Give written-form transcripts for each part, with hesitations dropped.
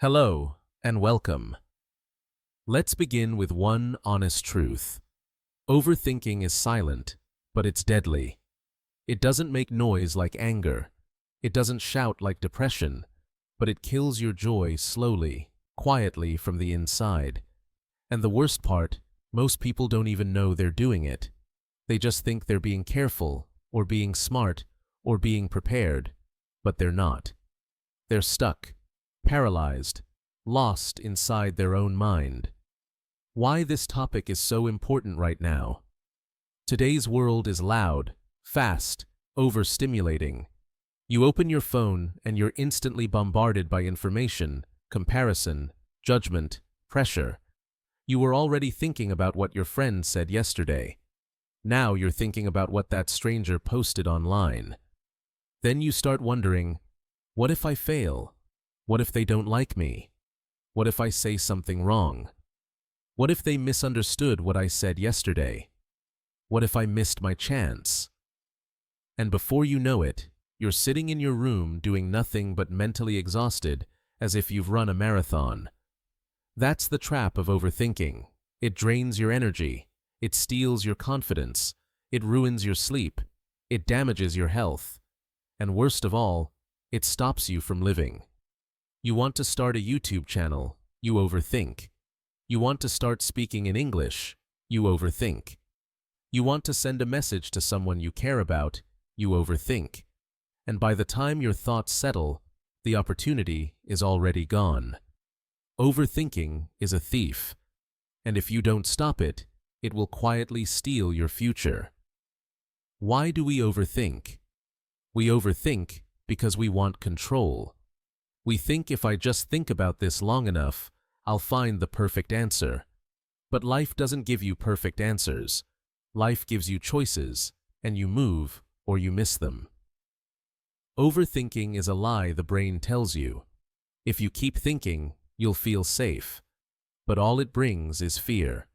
Hello, and welcome. Let's begin with one honest truth. Overthinking is silent, but it's deadly. It doesn't make noise like anger. It doesn't shout like depression, but it kills your joy slowly, quietly from the inside. And the worst part, most people don't even know they're doing it. They just think they're being careful, or being smart, or being prepared, but they're not. They're stuck, paralyzed, lost inside their own mind. Why this topic is so important right now? Today's world is loud, fast, overstimulating. You open your phone and you're instantly bombarded by information, comparison, judgment, pressure. You were already thinking about what your friend said yesterday. Now you're thinking about what that stranger posted online. Then you start wondering, what if I fail? What if they don't like me? What if I say something wrong? What if they misunderstood what I said yesterday? What if I missed my chance? And before you know it, you're sitting in your room doing nothing but mentally exhausted, as if you've run a marathon. That's the trap of overthinking. It drains your energy. It steals your confidence. It ruins your sleep. It damages your health. And worst of all, it stops you from living. You want to start a YouTube channel, you overthink. You want to start speaking in English, you overthink. You want to send a message to someone you care about, you overthink. And by the time your thoughts settle, the opportunity is already gone. Overthinking is a thief, and if you don't stop it, it will quietly steal your future. Why do we overthink? We overthink because we want control. We think if I just think about this long enough, I'll find the perfect answer. But life doesn't give you perfect answers. Life gives you choices, and you move or you miss them. Overthinking is a lie the brain tells you. If you keep thinking, you'll feel safe. But all it brings is fear.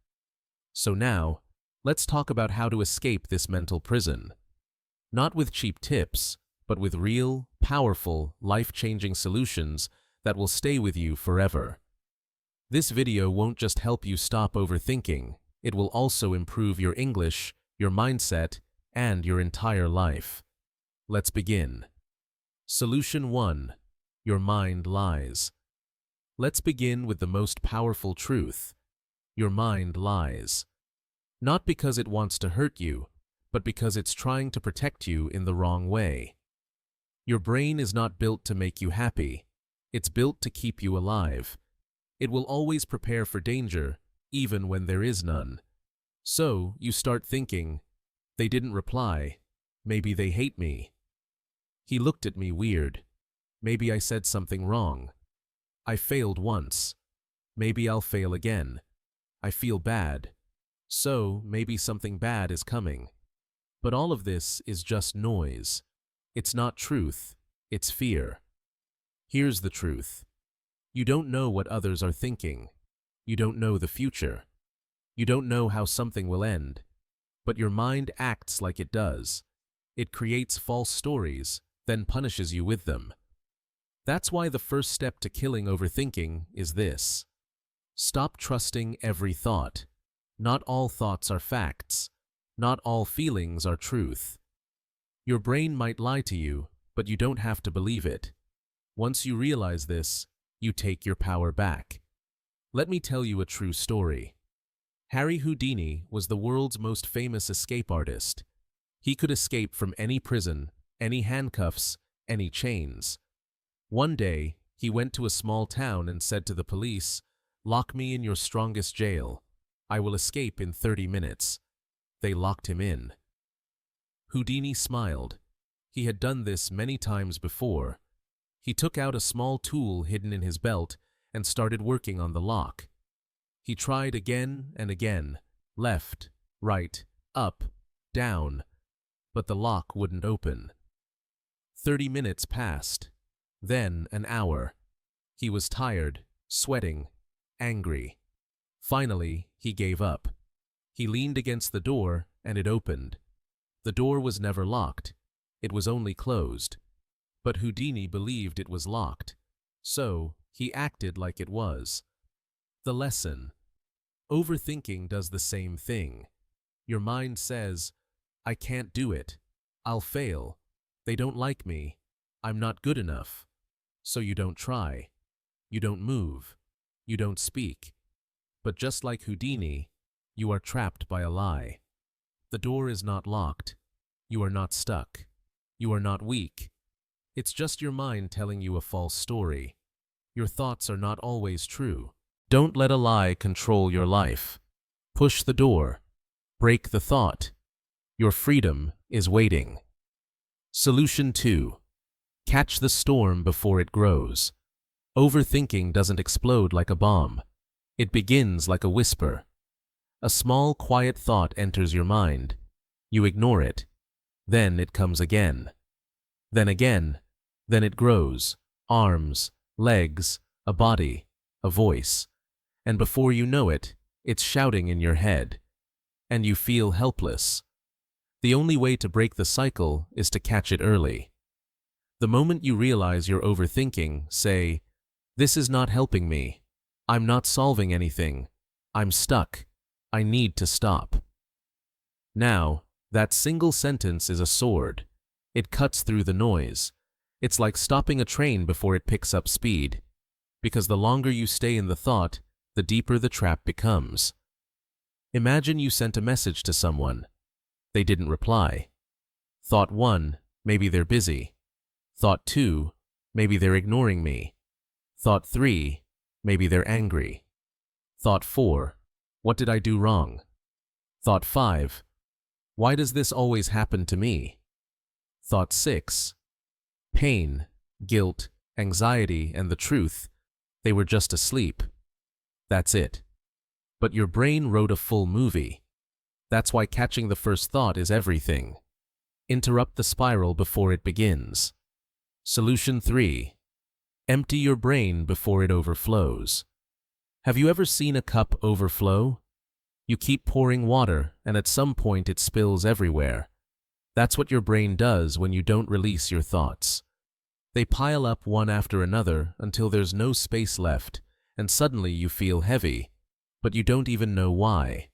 So now, let's talk about how to escape this mental prison. Not with cheap tips, but with real, powerful, life-changing solutions that will stay with you forever. This video won't just help you stop overthinking, it will also improve your English, your mindset, and your entire life. Let's begin. Solution 1. Your mind lies. Let's begin with the most powerful truth. Your mind lies. Not because it wants to hurt you, but because it's trying to protect you in the wrong way. Your brain is not built to make you happy. It's built to keep you alive. It will always prepare for danger, even when there is none. So you start thinking, they didn't reply. Maybe they hate me. He looked at me weird. Maybe I said something wrong. I failed once. Maybe I'll fail again. I feel bad. So maybe something bad is coming. But all of this is just noise. It's not truth, it's fear. Here's the truth. You don't know what others are thinking. You don't know the future. You don't know how something will end. But your mind acts like it does. It creates false stories, then punishes you with them. That's why the first step to killing overthinking is this. Stop trusting every thought. Not all thoughts are facts. Not all feelings are truth. Your brain might lie to you, but you don't have to believe it. Once you realize this, you take your power back. Let me tell you a true story. Harry Houdini was the world's most famous escape artist. He could escape from any prison, any handcuffs, any chains. One day, he went to a small town and said to the police, "Lock me in your strongest jail. I will escape in 30 minutes." They locked him in. Houdini smiled. He had done this many times before. He took out a small tool hidden in his belt and started working on the lock. He tried again and again, left, right, up, down, but the lock wouldn't open. 30 minutes passed, then an hour. He was tired, sweating, angry. Finally, he gave up. He leaned against the door and it opened. The door was never locked. It was only closed. But Houdini believed it was locked. So, He acted like it was. The lesson. Overthinking does the same thing. Your mind says, I can't do it. I'll fail. They don't like me. I'm not good enough. So you don't try. You don't move. You don't speak. But just like Houdini, you are trapped by a lie. The door is not locked. You are not stuck. You are not weak. It's just your mind telling you a false story. Your thoughts are not always true. Don't let a lie control your life. Push the door. Break the thought. Your freedom is waiting. Solution 2. Catch the storm before it grows. Overthinking doesn't explode like a bomb. It begins like a whisper. A small, quiet thought enters your mind. You ignore it. Then it comes again. Then again. Then it grows. Arms, legs, a body, a voice. And before you know it, it's shouting in your head. And you feel helpless. The only way to break the cycle is to catch it early. The moment you realize you're overthinking, say, "This is not helping me. I'm not solving anything. I'm stuck. I need to stop." Now, that single sentence is a sword. It cuts through the noise. It's like stopping a train before it picks up speed. Because the longer you stay in the thought, the deeper the trap becomes. Imagine you sent a message to someone. They didn't reply. Thought 1, maybe they're busy. Thought 2, maybe they're ignoring me. Thought 3, maybe they're angry. Thought 4, what did I do wrong? Thought 5, why does this always happen to me? Thought 6, pain, guilt, anxiety, and the truth, they were just asleep. That's it. But your brain wrote a full movie. That's why catching the first thought is everything. Interrupt the spiral before it begins. Solution 3. Empty your brain before it overflows. Have you ever seen a cup overflow? You keep pouring water, and at some point it spills everywhere. That's what your brain does when you don't release your thoughts. They pile up one after another until there's no space left, and suddenly you feel heavy, but you don't even know why.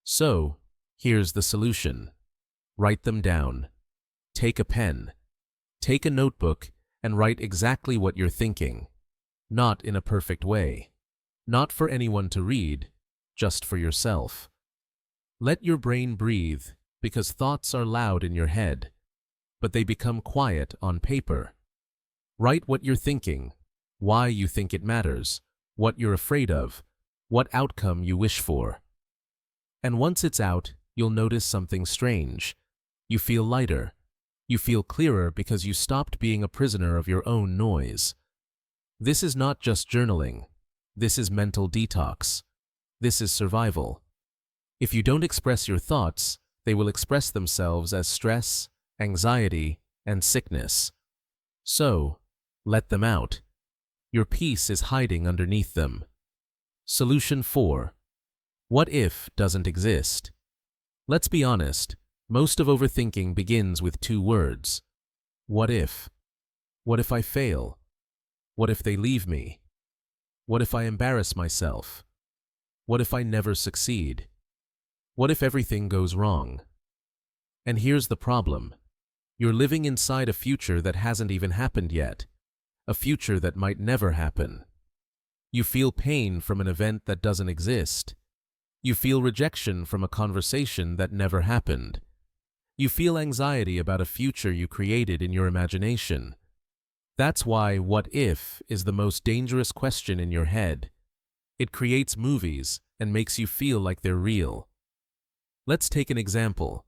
So, here's the solution. Write them down. Take a pen. Take a notebook and write exactly what you're thinking. Not in a perfect way. Not for anyone to read, just for yourself. Let your brain breathe, because thoughts are loud in your head, but they become quiet on paper. Write what you're thinking, why you think it matters, what you're afraid of, what outcome you wish for. And once it's out, you'll notice something strange. You feel lighter. You feel clearer because you stopped being a prisoner of your own noise. This is not just journaling. This is mental detox. This is survival. If you don't express your thoughts, they will express themselves as stress, anxiety, and sickness. So, let them out. Your peace is hiding underneath them. Solution 4. What if doesn't exist? Let's be honest, most of overthinking begins with 2 words. What if? What if I fail? What if they leave me? What if I embarrass myself? What if I never succeed? What if everything goes wrong? And here's the problem. You're living inside a future that hasn't even happened yet. A future that might never happen. You feel pain from an event that doesn't exist. You feel rejection from a conversation that never happened. You feel anxiety about a future you created in your imagination. That's why what if is the most dangerous question in your head. It creates movies and makes you feel like they're real. Let's take an example.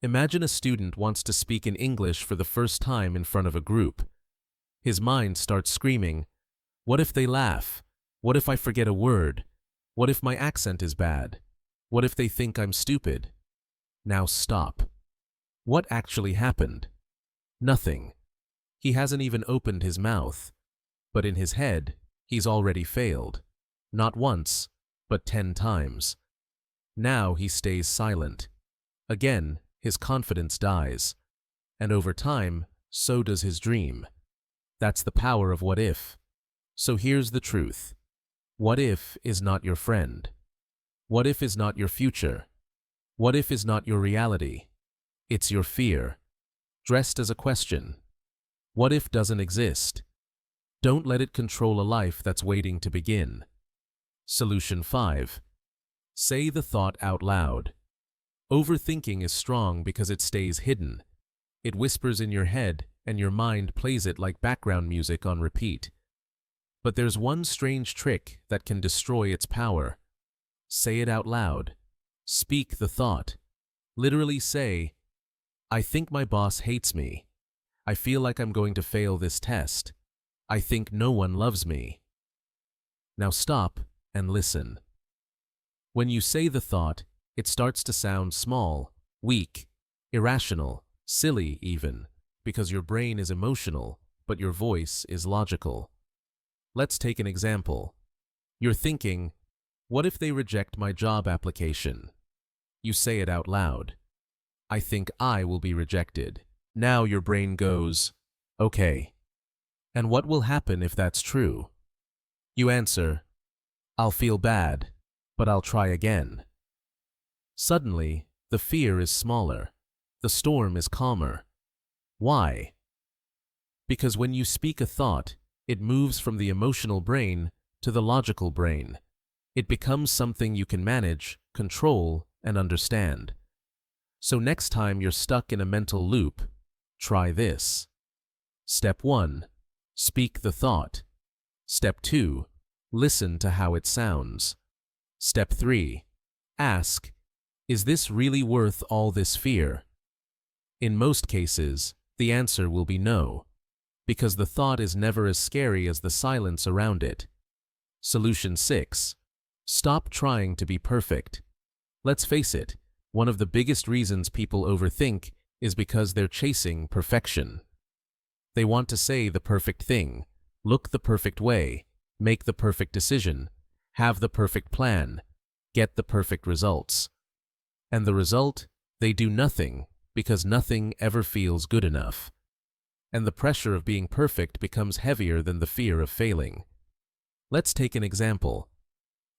Imagine a student wants to speak in English for the first time in front of a group. His mind starts screaming, what if they laugh? What if I forget a word? What if my accent is bad? What if they think I'm stupid? Now stop. What actually happened? Nothing. He hasn't even opened his mouth. But in his head, he's already failed. Not once, but 10 times. Now he stays silent. Again, his confidence dies. And over time, so does his dream. That's the power of what if. So here's the truth. What if is not your friend. What if is not your future. What if is not your reality. It's your fear, dressed as a question. What if doesn't exist. Don't let it control a life that's waiting to begin. Solution 5. Say the thought out loud. Overthinking is strong because it stays hidden. It whispers in your head, and your mind plays it like background music on repeat. But there's one strange trick that can destroy its power. Say it out loud. Speak the thought. Literally say, I think my boss hates me. I feel like I'm going to fail this test. I think no one loves me. Now stop and listen. When you say the thought, it starts to sound small, weak, irrational, silly even, because your brain is emotional, but your voice is logical. Let's take an example. You're thinking, what if they reject my job application? You say it out loud. I think I will be rejected. Now your brain goes, okay. And what will happen if that's true? You answer, I'll feel bad, but I'll try again. Suddenly, the fear is smaller. The storm is calmer. Why? Because when you speak a thought, it moves from the emotional brain to the logical brain. It becomes something you can manage, control, and understand. So next time you're stuck in a mental loop, try this. Step 1. Speak the thought. Step 2. Listen to how it sounds. Step 3. Ask, is this really worth all this fear? In most cases, the answer will be no, because the thought is never as scary as the silence around it. Solution 6. Stop trying to be perfect. Let's face it, one of the biggest reasons people overthink is because they're chasing perfection. They want to say the perfect thing, look the perfect way, make the perfect decision, have the perfect plan, get the perfect results. And the result? They do nothing because nothing ever feels good enough. And the pressure of being perfect becomes heavier than the fear of failing. Let's take an example.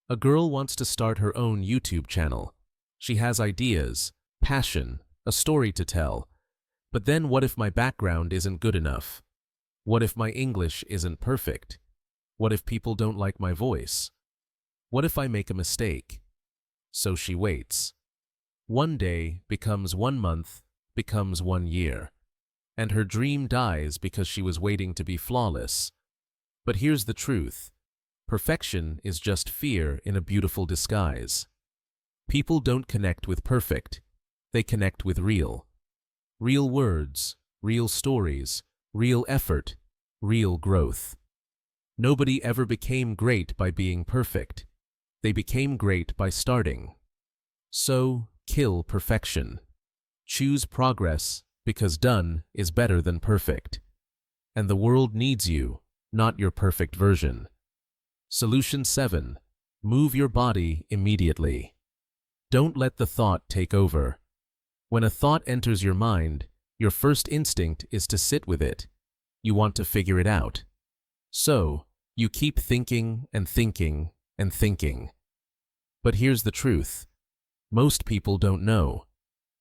A girl wants to start her own YouTube channel. She has ideas, passion, a story to tell. But then what if my background isn't good enough? What if my English isn't perfect? What if people don't like my voice? What if I make a mistake? So she waits. One day becomes 1 month, becomes 1 year. And her dream dies because she was waiting to be flawless. But here's the truth. Perfection is just fear in a beautiful disguise. People don't connect with perfect. They connect with real. Real words, real stories, real effort, real growth. Nobody ever became great by being perfect. They became great by starting. So, kill perfection. Choose progress, because done is better than perfect. And the world needs you, not your perfect version. Solution 7. Move your body immediately. Don't let the thought take over. When a thought enters your mind, your first instinct is to sit with it. You want to figure it out. So, you keep thinking and thinking and thinking. But here's the truth. Most people don't know.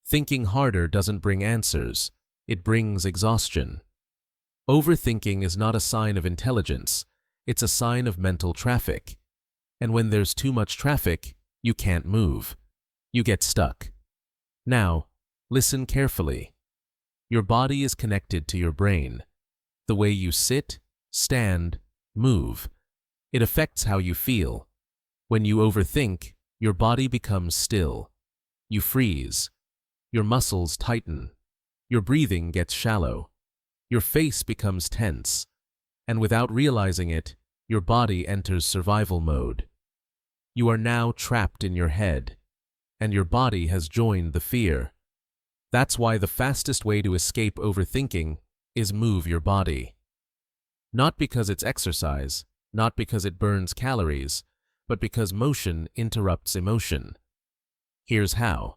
Thinking harder doesn't bring answers. It brings exhaustion. Overthinking is not a sign of intelligence. It's a sign of mental traffic. And when there's too much traffic, you can't move. You get stuck. Now, listen carefully. Your body is connected to your brain. The way you sit, stand, move. It affects how you feel. When you overthink, your body becomes still. You freeze. Your muscles tighten. Your breathing gets shallow. Your face becomes tense. And without realizing it, your body enters survival mode. You are now trapped in your head, and your body has joined the fear. That's why the fastest way to escape overthinking is move your body. Not because it's exercise, not because it burns calories, but because motion interrupts emotion. Here's how.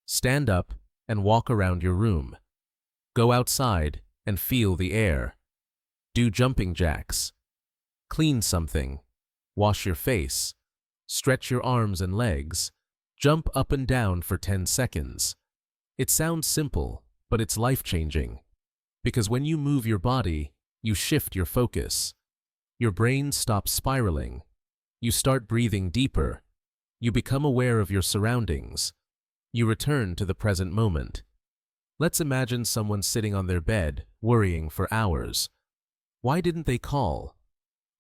Stand up and walk around your room. Go outside and feel the air. Do jumping jacks. Clean something, wash your face, stretch your arms and legs, jump up and down for 10 seconds. It sounds simple, but it's life-changing. Because when you move your body, you shift your focus. Your brain stops spiraling. You start breathing deeper. You become aware of your surroundings. You return to the present moment. Let's imagine someone sitting on their bed, worrying for hours. Why didn't they call?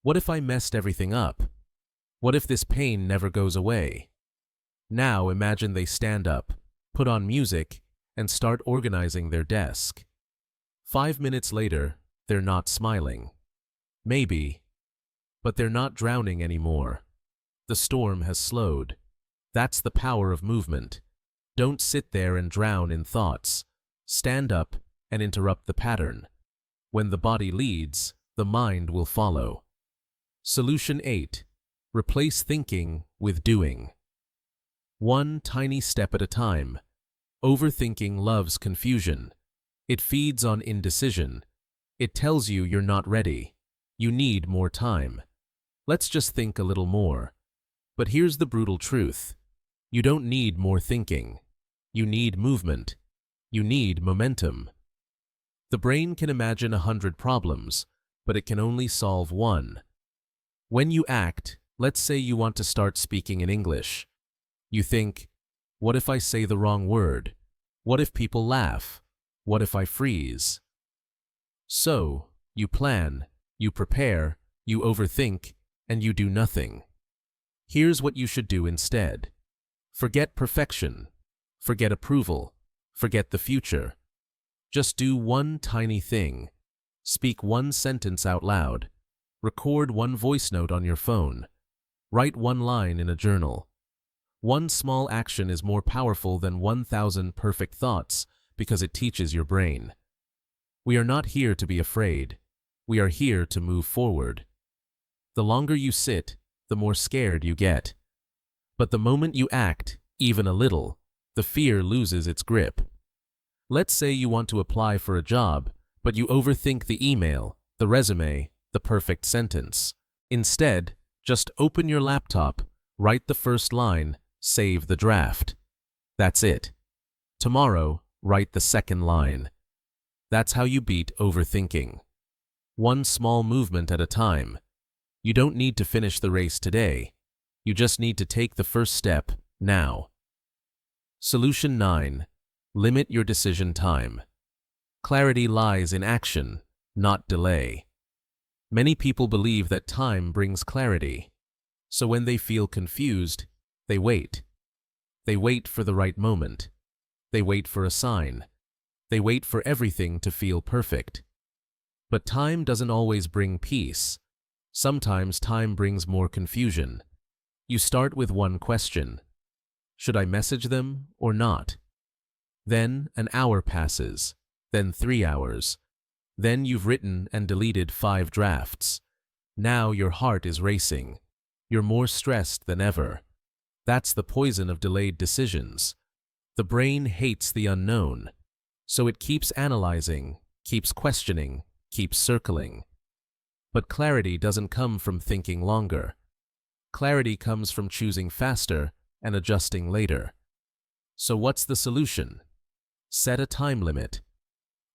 What if I messed everything up? What if this pain never goes away? Now imagine they stand up, put on music, and start organizing their desk. 5 minutes later, they're not smiling. Maybe, but they're not drowning anymore. The storm has slowed. That's the power of movement. Don't sit there and drown in thoughts. Stand up and interrupt the pattern. When the body leads, the mind will follow. Solution 8. Replace thinking with doing. One tiny step at a time. Overthinking loves confusion. It feeds on indecision. It tells you you're not ready. You need more time. Let's just think a little more. But here's the brutal truth. You don't need more thinking. You need movement. You need momentum. The brain can imagine 100 problems, but it can only solve one. When you act, let's say you want to start speaking in English. You think, what if I say the wrong word? What if people laugh? What if I freeze? So, you plan, you prepare, you overthink, and you do nothing. Here's what you should do instead. Forget perfection. Forget approval. Forget the future. Just do one tiny thing. Speak one sentence out loud. Record one voice note on your phone. Write one line in a journal. One small action is more powerful than 1,000 perfect thoughts because it teaches your brain. We are not here to be afraid. We are here to move forward. The longer you sit, the more scared you get. But the moment you act, even a little, the fear loses its grip. Let's say you want to apply for a job, but you overthink the email, the resume, the perfect sentence. Instead, just open your laptop, write the first line, save the draft. That's it. Tomorrow, write the second line. That's how you beat overthinking. One small movement at a time. You don't need to finish the race today. You just need to take the first step now. Solution 9. Limit your decision time. Clarity lies in action, not delay. Many people believe that time brings clarity. So when they feel confused, they wait. They wait for the right moment. They wait for a sign. They wait for everything to feel perfect. But time doesn't always bring peace. Sometimes time brings more confusion. You start with one question. Should I message them or not? Then an hour passes. Then 3 hours. Then you've written and deleted 5 drafts. Now your heart is racing. You're more stressed than ever. That's the poison of delayed decisions. The brain hates the unknown. So it keeps analyzing, keeps questioning, keeps circling. But clarity doesn't come from thinking longer. Clarity comes from choosing faster and adjusting later. So what's the solution? Set a time limit.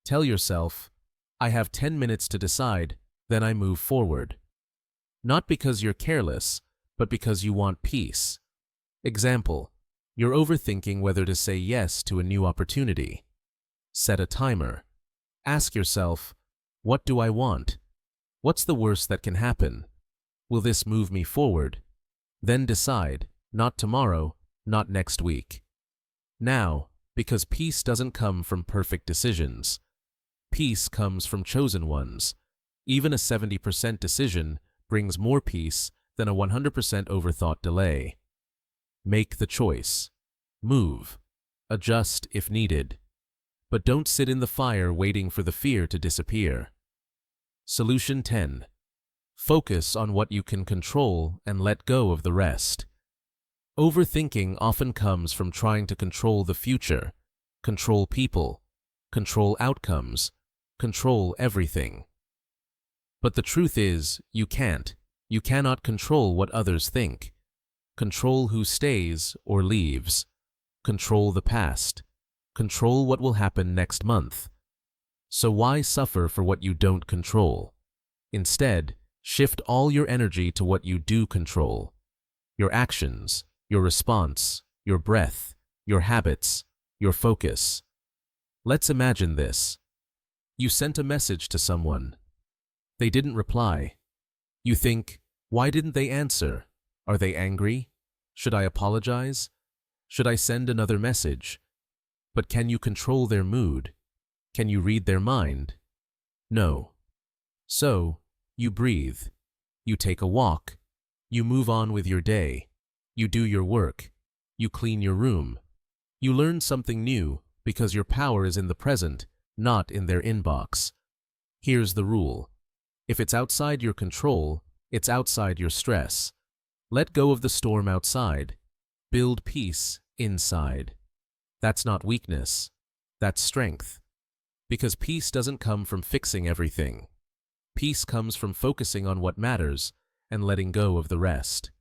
Tell yourself, I have 10 minutes to decide, then I move forward. Not because you're careless, but because you want peace. Example, you're overthinking whether to say yes to a new opportunity. Set a timer. Ask yourself, what do I want? What's the worst that can happen? Will this move me forward? Then decide, not tomorrow, not next week. Now, because peace doesn't come from perfect decisions. Peace comes from chosen ones. Even a 70% decision brings more peace than a 100% overthought delay. Make the choice. Move. Adjust if needed. But don't sit in the fire waiting for the fear to disappear. Solution 10. Focus on what you can control and let go of the rest. Overthinking often comes from trying to control the future, control people, control outcomes, control everything. But the truth is, you can't. You cannot control what others think. Control who stays or leaves. Control the past. Control what will happen next month. So why suffer for what you don't control? Instead, shift all your energy to what you do control. Your actions, your response, your breath, your habits, your focus. Let's imagine this. You sent a message to someone. They didn't reply. You think, why didn't they answer? Are they angry? Should I apologize? Should I send another message? But can you control their mood? Can you read their mind? No. So, you breathe. You take a walk. You move on with your day. You do your work. You clean your room. You learn something new because your power is in the present, not in their inbox. Here's the rule. If it's outside your control, it's outside your stress. Let go of the storm outside. Build peace inside. That's not weakness. That's strength. Because peace doesn't come from fixing everything. Peace comes from focusing on what matters and letting go of the rest.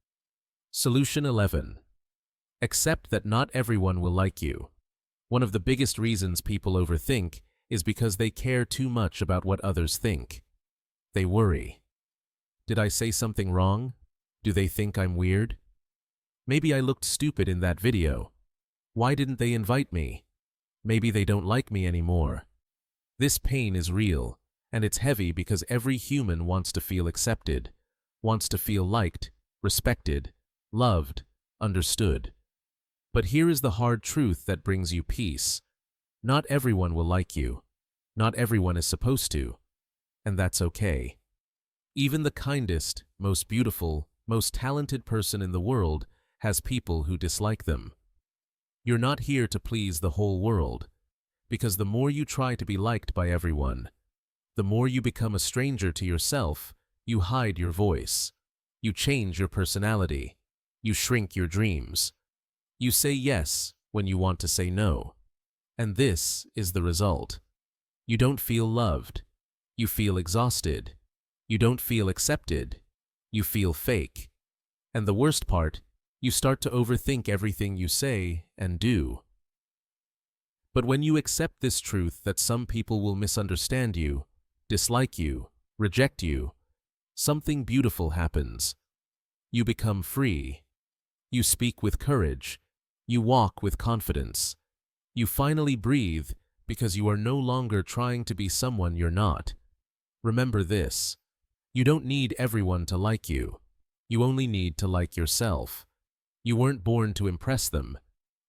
Solution 11. Accept that not everyone will like you. One of the biggest reasons people overthink is because they care too much about what others think. They worry. Did I say something wrong? Do they think I'm weird? Maybe I looked stupid in that video. Why didn't they invite me? Maybe they don't like me anymore. This pain is real, and it's heavy because every human wants to feel accepted, wants to feel liked, respected, loved, understood. But here is the hard truth that brings you peace. Not everyone will like you. Not everyone is supposed to. And that's okay. Even the kindest, most beautiful, most talented person in the world has people who dislike them. You're not here to please the whole world, because the more you try to be liked by everyone, the more you become a stranger to yourself. You hide your voice. You change your personality. You shrink your dreams. You say yes when you want to say no. And this is the result. You don't feel loved. You feel exhausted. You don't feel accepted. You feel fake. And the worst part, you start to overthink everything you say and do. But when you accept this truth that some people will misunderstand you, dislike you, reject you, something beautiful happens. You become free. You speak with courage. You walk with confidence. You finally breathe because you are no longer trying to be someone you're not. Remember this. You don't need everyone to like you. You only need to like yourself. You weren't born to impress them.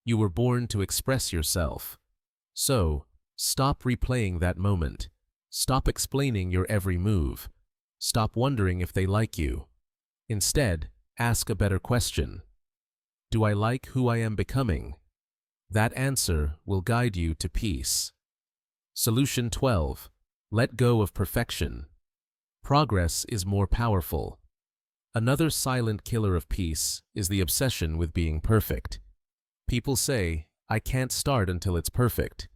You were born to express yourself. So, stop replaying that moment. Stop explaining your every move. Stop wondering if they like you. Instead, ask a better question. Do I like who I am becoming? That answer will guide you to peace. Solution 12. Let go of perfection. Progress is more powerful. Another silent killer of peace is the obsession with being perfect. People say, I can't start until it's perfect.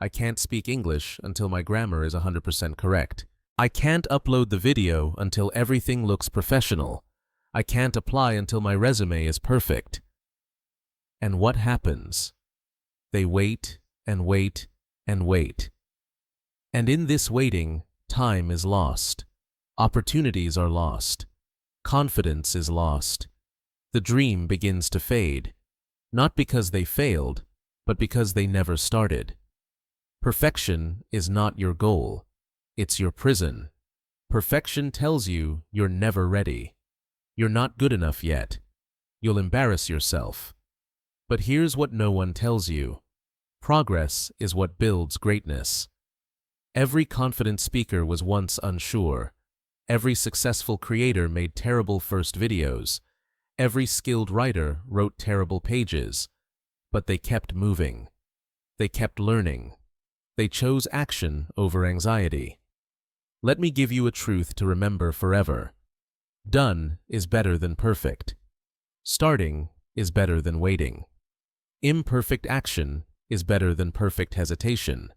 I can't speak English until my grammar is 100% correct. I can't upload the video until everything looks professional. I can't apply until my resume is perfect. And what happens? They wait and wait and wait. And in this waiting, time is lost. Opportunities are lost. Confidence is lost. The dream begins to fade, not because they failed, but because they never started. Perfection is not your goal. It's your prison. Perfection tells you you're never ready. You're not good enough yet. You'll embarrass yourself. But here's what no one tells you. Progress is what builds greatness. Every confident speaker was once unsure. Every successful creator made terrible first videos. Every skilled writer wrote terrible pages. But they kept moving. They kept learning. They chose action over anxiety. Let me give you a truth to remember forever. Done is better than perfect. Starting is better than waiting. Imperfect action is better than perfect hesitation.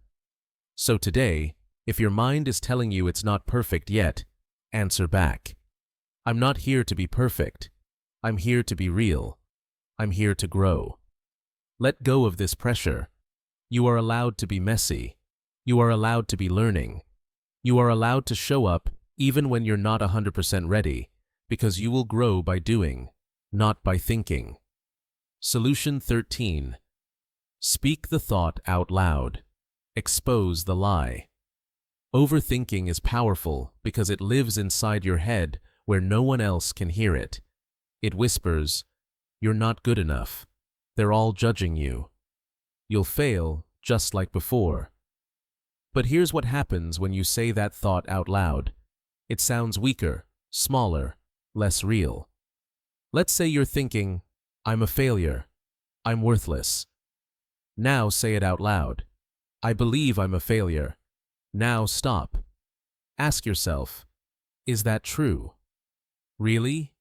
So today, if your mind is telling you it's not perfect yet, answer back. I'm not here to be perfect. I'm here to be real. I'm here to grow. Let go of this pressure. You are allowed to be messy. You are allowed to be learning. You are allowed to show up even when you're not 100% ready, because you will grow by doing, not by thinking. Solution 13. Speak the thought out loud. Expose the lie. Overthinking is powerful because it lives inside your head where no one else can hear it. It whispers, "You're not good enough. They're all judging you. You'll fail just like before." But here's what happens when you say that thought out loud. It sounds weaker, smaller, less real. Let's say you're thinking, "I'm a failure. I'm worthless." Now say it out loud. "I believe I'm a failure." Now stop. Ask yourself, is that true? Really?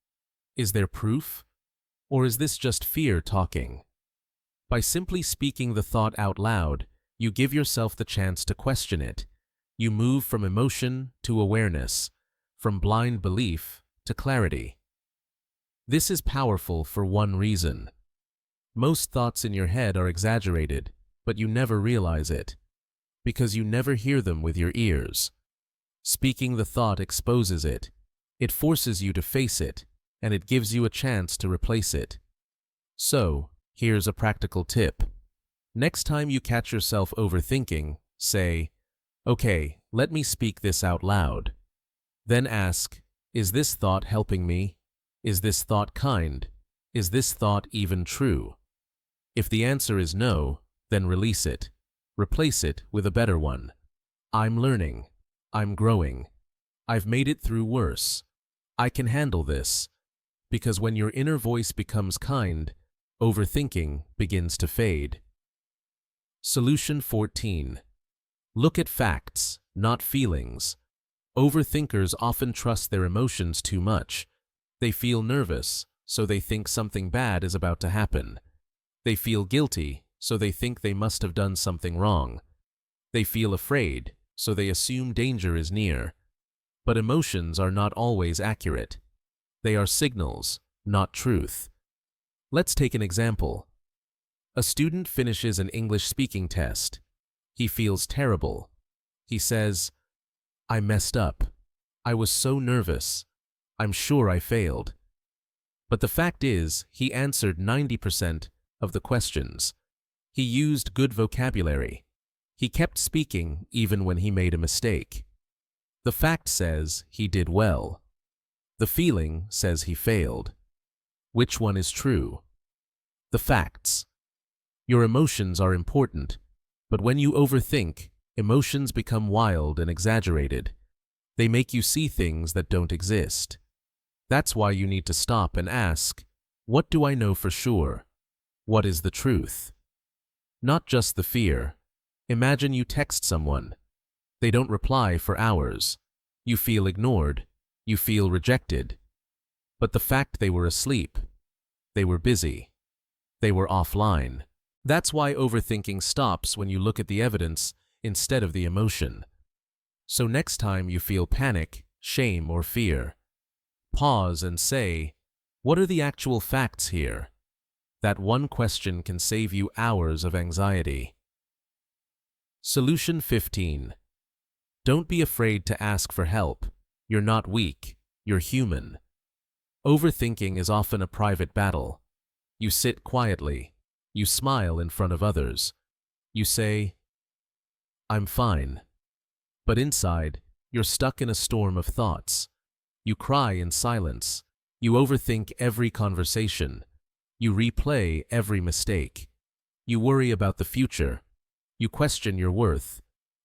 Is there proof? Or is this just fear talking? By simply speaking the thought out loud, you give yourself the chance to question it. You move from emotion to awareness, from blind belief to clarity. This is powerful for one reason. Most thoughts in your head are exaggerated, but you never realize it, because you never hear them with your ears. Speaking the thought exposes it. It forces you to face it, and it gives you a chance to replace it. So, here's a practical tip. Next time you catch yourself overthinking, say, "Okay, let me speak this out loud." Then ask, is this thought helping me? Is this thought kind? Is this thought even true? If the answer is no, then release it. Replace it with a better one. "I'm learning. I'm growing. I've made it through worse. I can handle this." Because when your inner voice becomes kind, overthinking begins to fade. Solution 14. Look at facts, not feelings. Overthinkers often trust their emotions too much. They feel nervous, so they think something bad is about to happen. They feel guilty, so they think they must have done something wrong. They feel afraid, so they assume danger is near. But emotions are not always accurate. They are signals, not truth. Let's take an example. A student finishes an English speaking test. He feels terrible. He says, "I messed up. I was so nervous. I'm sure I failed." But the fact is, he answered 90% of the questions. He used good vocabulary. He kept speaking even when he made a mistake. The fact says he did well. The feeling says he failed. Which one is true? The facts. Your emotions are important, but when you overthink, emotions become wild and exaggerated. They make you see things that don't exist. That's why you need to stop and ask, what do I know for sure? What is the truth? Not just the fear. Imagine you text someone. They don't reply for hours. You feel ignored. You feel rejected. But the fact they were asleep. They were busy. They were offline. That's why overthinking stops when you look at the evidence instead of the emotion. So next time you feel panic, shame, or fear, pause and say, what are the actual facts here? That one question can save you hours of anxiety. Solution 15. Don't be afraid to ask for help. You're not weak. You're human. Overthinking is often a private battle. You sit quietly. You smile in front of others. You say, "I'm fine." But inside, you're stuck in a storm of thoughts. You cry in silence. You overthink every conversation. You replay every mistake. You worry about the future. You question your worth,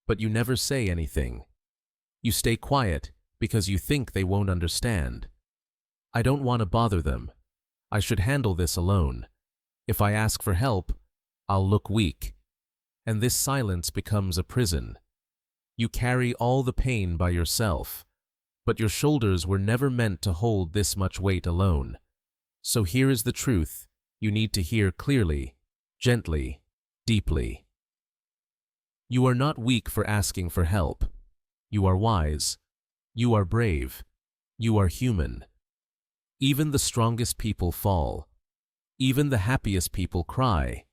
but you never say anything. You stay quiet because you think they won't understand. "I don't want to bother them. I should handle this alone. If I ask for help, I'll look weak." And this silence becomes a prison. You carry all the pain by yourself, but your shoulders were never meant to hold this much weight alone. So here is the truth you need to hear clearly, gently, deeply. You are not weak for asking for help. You are wise. You are brave. You are human. Even the strongest people fall. Even the happiest people cry.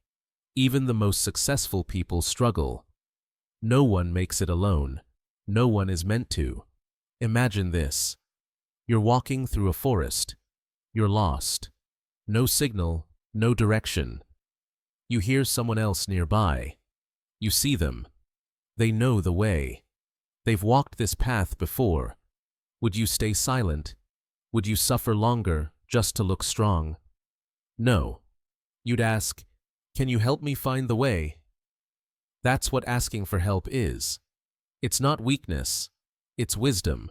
Even the most successful people struggle. No one makes it alone. No one is meant to. Imagine this. You're walking through a forest. You're lost. No signal, no direction. You hear someone else nearby. You see them. They know the way. They've walked this path before. Would you stay silent? Would you suffer longer just to look strong? No. You'd ask, "Can you help me find the way?" That's what asking for help is. It's not weakness. It's wisdom.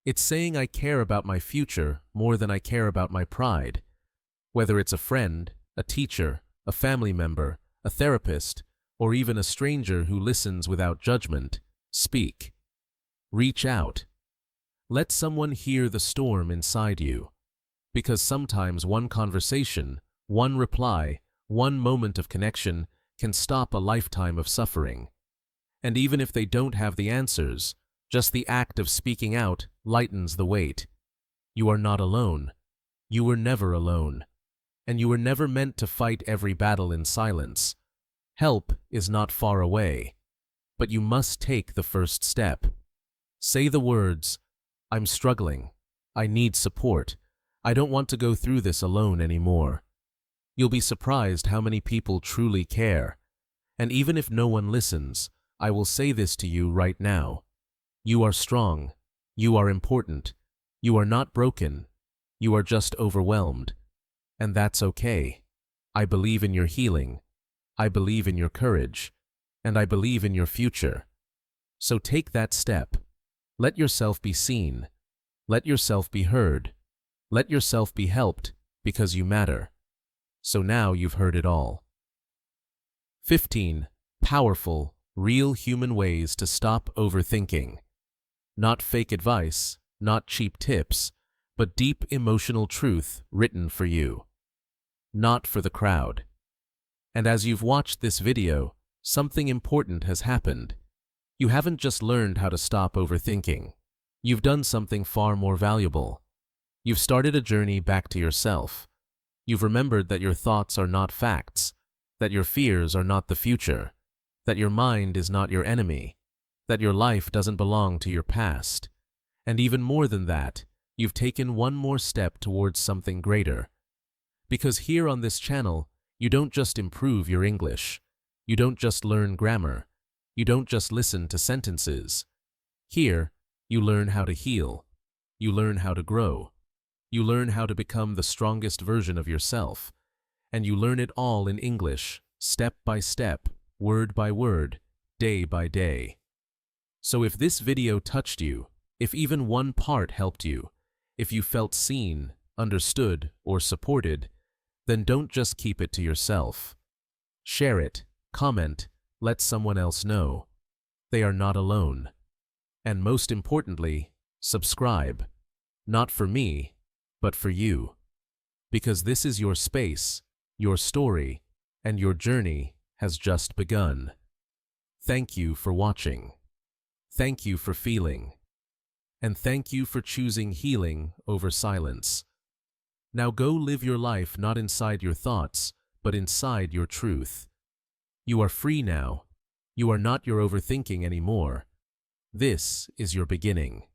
It's saying I care about my future more than I care about my pride. Whether it's a friend, a teacher, a family member, a therapist, or even a stranger who listens without judgment, speak. Reach out. Let someone hear the storm inside you. Because sometimes one conversation, one reply, one moment of connection can stop a lifetime of suffering. And even if they don't have the answers, just the act of speaking out lightens the weight. You are not alone. You were never alone. And you were never meant to fight every battle in silence. Help is not far away. But you must take the first step. Say the words, "I'm struggling. I need support. I don't want to go through this alone anymore." You'll be surprised how many people truly care. And even if no one listens, I will say this to you right now. You are strong. You are important. You are not broken. You are just overwhelmed. And that's okay. I believe in your healing. I believe in your courage. And I believe in your future. So take that step. Let yourself be seen. Let yourself be heard. Let yourself be helped, because you matter. So now you've heard it all. 15. Powerful, real human ways to stop overthinking. Not fake advice, not cheap tips, but deep emotional truth written for you. Not for the crowd. And as you've watched this video, something important has happened. You haven't just learned how to stop overthinking. You've done something far more valuable. You've started a journey back to yourself. You've remembered that your thoughts are not facts, that your fears are not the future, that your mind is not your enemy, that your life doesn't belong to your past. And even more than that, you've taken one more step towards something greater. Because here on this channel, you don't just improve your English. You don't just learn grammar. You don't just listen to sentences. Here, you learn how to heal. You learn how to grow. You learn how to become the strongest version of yourself. And you learn it all in English, step by step, word by word, day by day. So if this video touched you, if even one part helped you, if you felt seen, understood, or supported, then don't just keep it to yourself. Share it, comment, let someone else know. They are not alone. And most importantly, subscribe. Not for me, but for you. Because this is your space, your story, and your journey has just begun. Thank you for watching. Thank you for feeling. And thank you for choosing healing over silence. Now go live your life not inside your thoughts, but inside your truth. You are free now. You are not your overthinking anymore. This is your beginning.